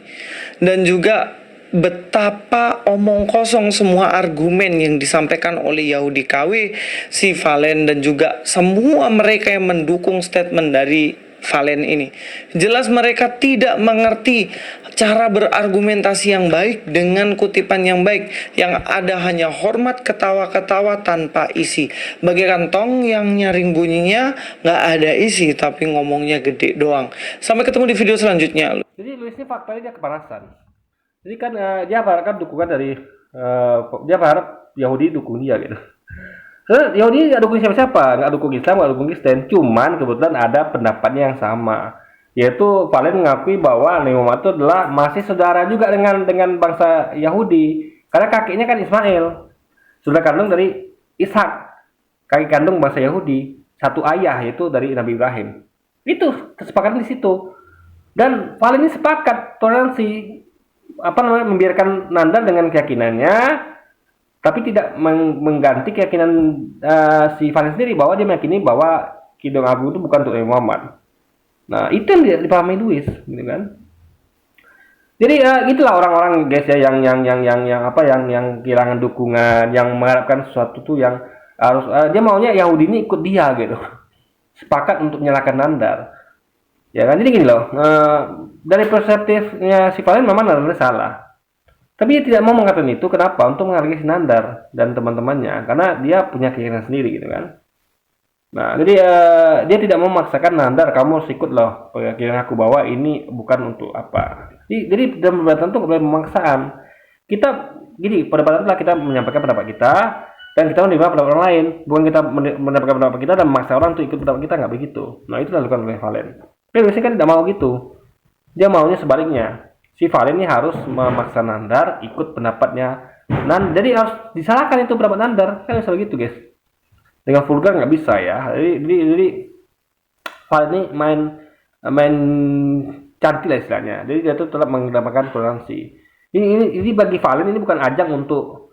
B: dan juga betapa omong kosong semua argumen yang disampaikan oleh Yahudi KW, si Valen, dan juga semua mereka yang mendukung statement dari Valen ini. Jelas mereka tidak mengerti cara berargumentasi yang baik dengan kutipan yang baik. Yang ada hanya hormat, ketawa-ketawa tanpa isi. Bagaikan tong yang nyaring bunyinya nggak ada isi, tapi ngomongnya gede doang. Sampai ketemu di video selanjutnya.
A: Jadi Luis ini faktanya dia kepanasan. Jadi kan dia berharap dukungan dari dia berharap Yahudi dukung dia gitu. Sebenarnya Yahudi nggak dukung siapa-siapa, nggak dukung Islam, nggak dukung Kristen. Cuman kebetulan ada pendapatnya yang sama, yaitu Valen mengakui bahwa Nabi Muhammad itu adalah masih saudara juga dengan bangsa Yahudi, karena kakeknya kan Ismail, saudara kandung dari Ishak, kaki kandung bangsa Yahudi, satu ayah yaitu dari Nabi Ibrahim. Itu kesepakatan di situ. Dan Valen ini sepakat toleransi, membiarkan Nandar dengan keyakinannya, tapi tidak mengganti keyakinan si Valen sendiri bahwa dia meyakini bahwa Kidung Agung itu bukan untuk Nabi Muhammad. Nah, itu yang dipahami Luis, gitu kan? Jadi itulah orang-orang guys ya yang kehilangan dukungan, yang mengharapkan sesuatu tuh yang harus dia maunya Yahudi ini ikut dia gitu. Sepakat untuk menyalahkan Nandar. Ya kan, jadi gini loh. Dari perspektifnya si Valen memang Nandar salah. Tapi dia tidak mau mengatakan itu, kenapa? Untuk menghargai si Nandar dan teman-temannya, karena dia punya keyakinan sendiri gitu kan. Nah, jadi dia tidak mau memaksakan Nandar, kamu harus ikut loh keyakinan aku bahwa ini bukan untuk apa. Jadi dalam perdebatan itu boleh pemaksaan. Kita gini, perdebatan adalah kita menyampaikan pendapat kita dan kita menerima pendapat orang lain, bukan kita mendapatkan pendapat kita dan memaksa orang untuk ikut pendapat kita, nggak begitu. Nah, itu dilakukan oleh Valen. Tapi biasanya kan tidak mau gitu. Dia maunya sebaliknya. Si Valen ini harus memaksa Nandar ikut pendapatnya. Jadi harus disalahkan itu pendapat Nandar. Kan bisa begitu guys. Dengan vulgar nggak bisa ya. Jadi Valen ini main cantik lah istilahnya. Jadi dia tuh tetap mengedepankan toleransi. Ini bagi Valen ini bukan ajang untuk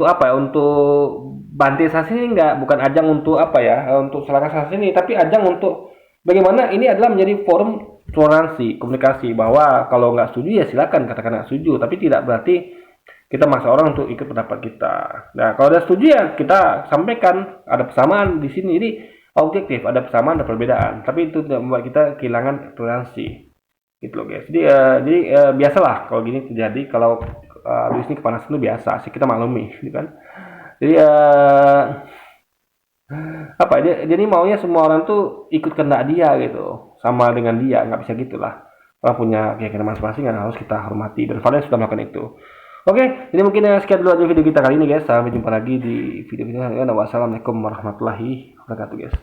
A: apa ya? Untuk bantai sana sini enggak, bukan ajang untuk apa ya? Untuk salahkan sana sini, tapi ajang untuk bagaimana ini adalah menjadi forum toleransi, komunikasi, bahwa kalau nggak setuju ya silakan katakan nggak setuju, tapi tidak berarti kita maksa orang untuk ikut pendapat kita. Nah, kalau ada setuju ya kita sampaikan ada persamaan di sini, jadi objektif, ada persamaan, ada perbedaan, tapi itu tidak membuat kita kehilangan toleransi, gitu loh guys. Jadi biasalah kalau gini terjadi, kalau Luis ini kepanasan itu biasa sih, kita maklumi, gitu kan. Jadi jadi maunya semua orang tuh ikut kehendak dia gitu, sama dengan dia, nggak bisa gitulah. Orang punya keyakinan masing-masing yang harus kita hormati, dan Valen sudah melakukan itu. Oke, jadi mungkin sekian dulu aja video kita kali ini guys. Sampai jumpa lagi di video-video selanjutnya. Wassalamualaikum warahmatullahi wabarakatuh guys.